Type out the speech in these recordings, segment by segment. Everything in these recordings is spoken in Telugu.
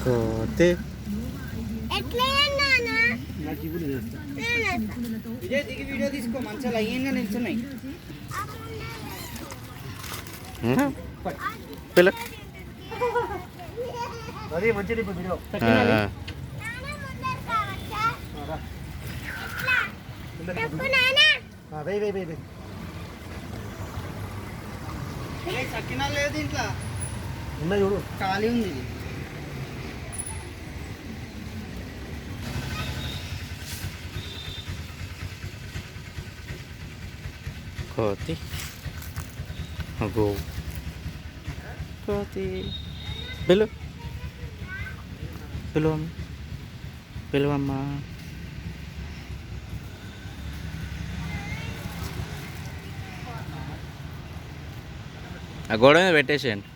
కోతే వీడియో తీసుకో మంచిగా లైన్గా నిల్చున్నాయి పిల్ల అదే మంచిది వీడియో సకినా లేదు దీంట్లో ఉన్నాయి చూడు ఖాళీ ఉంది ఇది కోతి అగో కోతి పిలు పిలువమ్మ పిలువమ్మా ఆ గోడ మీద పెట్టేసేయండి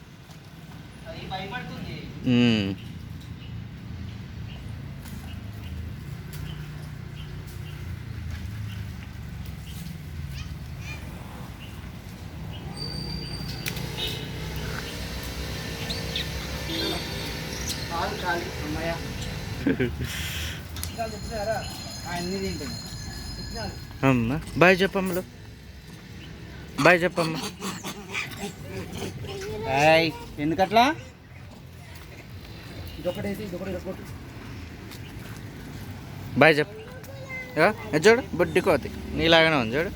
అమ్మ బాయ్ చెప్పమ్మలు బాయ్ చెప్పమ్మ ఎందుకట్లా బాయ్ చెప్పు చూడు బుడ్డి కోతి నీలాగానే ఉంది చూడు